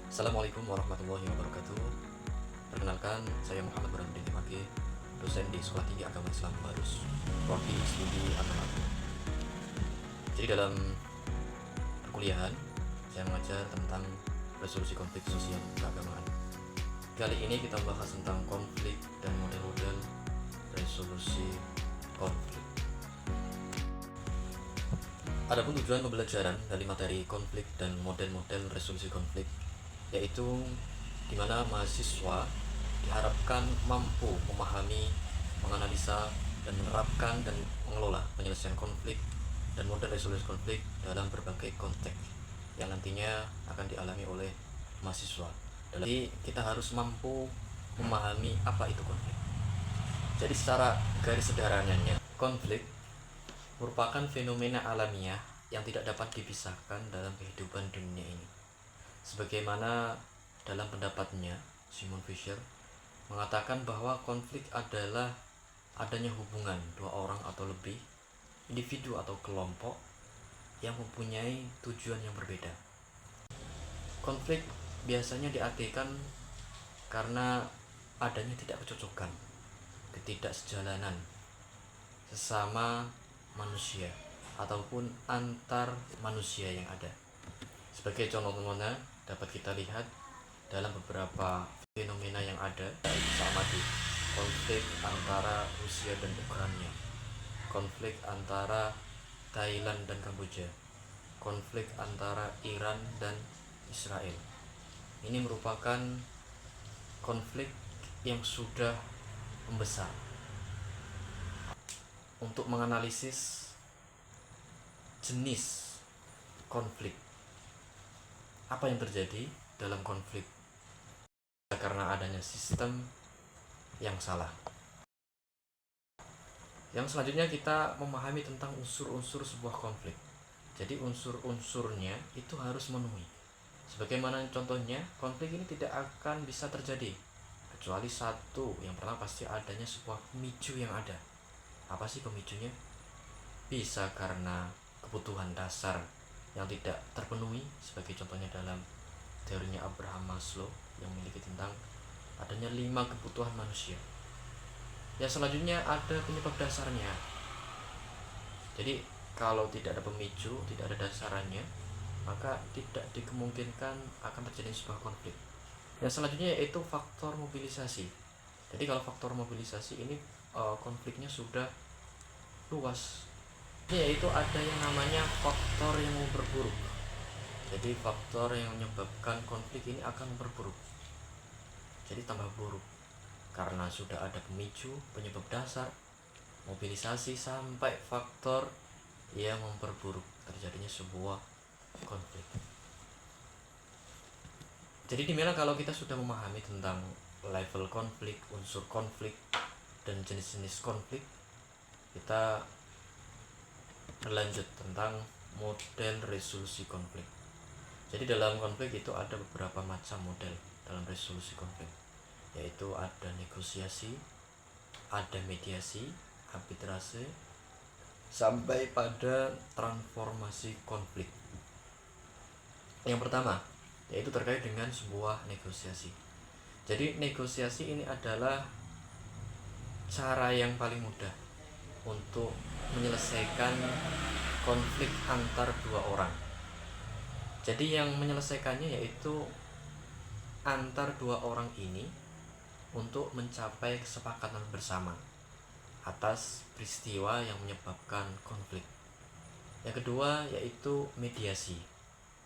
Assalamualaikum warahmatullahi wabarakatuh. Perkenalkan, saya Muhammad Burhanuddin Dimake, dosen di Sekolah Tinggi Agama Islam Barus, Prodi Studi Agama. Jadi dalam perkuliahan, saya mengajar tentang resolusi konflik sosial keagamaan. Kali ini kita membahas tentang konflik dan model-model resolusi konflik. Adapun tujuan pembelajaran dari materi konflik dan model-model resolusi konflik, yaitu di mana mahasiswa diharapkan mampu memahami, menganalisa, dan menerapkan dan mengelola penyelesaian konflik dan model resolusi konflik dalam berbagai konteks yang nantinya akan dialami oleh mahasiswa. Jadi kita harus mampu memahami apa itu konflik. Jadi secara garis sederhananya, konflik merupakan fenomena alamiah yang tidak dapat dipisahkan dalam kehidupan dunia ini. Sebagaimana dalam pendapatnya, Simon Fisher mengatakan bahwa konflik adalah adanya hubungan dua orang atau lebih, individu atau kelompok yang mempunyai tujuan yang berbeda. Konflik biasanya diartikan karena adanya tidak kecocokan, ketidaksejalanan sesama manusia ataupun antar manusia yang ada. Sebagai contohnya dapat kita lihat dalam beberapa fenomena yang ada, yaitu sama di konflik antara Rusia dan Ukraina, konflik antara Thailand dan Kamboja, konflik antara Iran dan Israel. Ini merupakan konflik yang sudah membesar. Untuk menganalisis jenis konflik, apa yang terjadi dalam konflik karena adanya sistem yang salah. Yang selanjutnya kita memahami tentang unsur-unsur sebuah konflik. Jadi unsur-unsurnya itu harus memenuhi. Sebagaimana contohnya, konflik ini tidak akan bisa terjadi kecuali satu. Yang pertama pasti adanya sebuah pemicu yang ada. Apa sih pemicunya? Bisa karena kebutuhan dasar yang tidak terpenuhi, sebagai contohnya dalam teorinya Abraham Maslow yang memiliki tentang adanya 5 kebutuhan manusia. Yang selanjutnya ada penyebab dasarnya. Jadi kalau tidak ada pemicu, tidak ada dasarnya, maka tidak dikemungkinkan akan terjadi sebuah konflik. Yang selanjutnya yaitu faktor mobilisasi. Jadi kalau faktor mobilisasi ini konfliknya sudah luas, yaitu ada yang namanya faktor yang memperburuk. Jadi faktor yang menyebabkan konflik ini akan memperburuk, jadi tambah buruk, karena sudah ada pemicu, penyebab dasar, mobilisasi, sampai faktor yang memperburuk terjadinya sebuah konflik. Jadi dimana kalau kita sudah memahami tentang level konflik, unsur konflik, dan jenis-jenis konflik, kita berlanjut tentang model resolusi konflik. Jadi dalam konflik itu ada beberapa macam model dalam resolusi konflik, yaitu ada negosiasi, ada mediasi, arbitrase, sampai pada transformasi konflik. Yang pertama yaitu terkait dengan sebuah negosiasi. Jadi negosiasi ini adalah cara yang paling mudah untuk menyelesaikan konflik antar dua orang. Jadi yang menyelesaikannya yaitu antar dua orang ini untuk mencapai kesepakatan bersama atas peristiwa yang menyebabkan konflik. Yang kedua yaitu mediasi,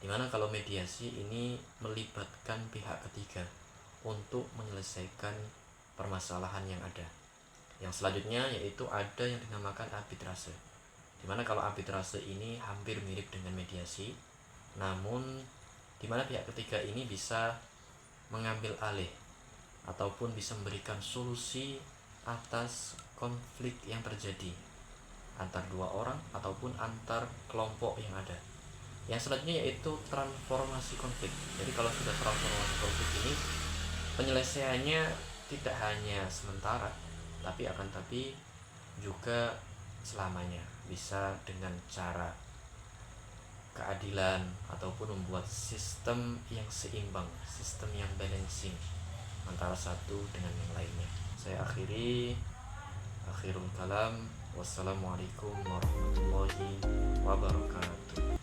dimana kalau mediasi ini melibatkan pihak ketiga untuk menyelesaikan permasalahan yang ada. Yang selanjutnya yaitu ada yang dinamakan arbitrase, dimana kalau arbitrase ini hampir mirip dengan mediasi, namun dimana pihak ketiga ini bisa mengambil alih ataupun bisa memberikan solusi atas konflik yang terjadi antar dua orang ataupun antar kelompok yang ada. Yang selanjutnya yaitu transformasi konflik. Jadi kalau sudah transformasi konflik ini, penyelesaiannya tidak hanya sementara, tapi juga selamanya, bisa dengan cara keadilan ataupun membuat sistem yang seimbang, sistem yang balancing antara satu dengan yang lainnya. Saya akhirul kalam. Wassalamualaikum warahmatullahi wabarakatuh.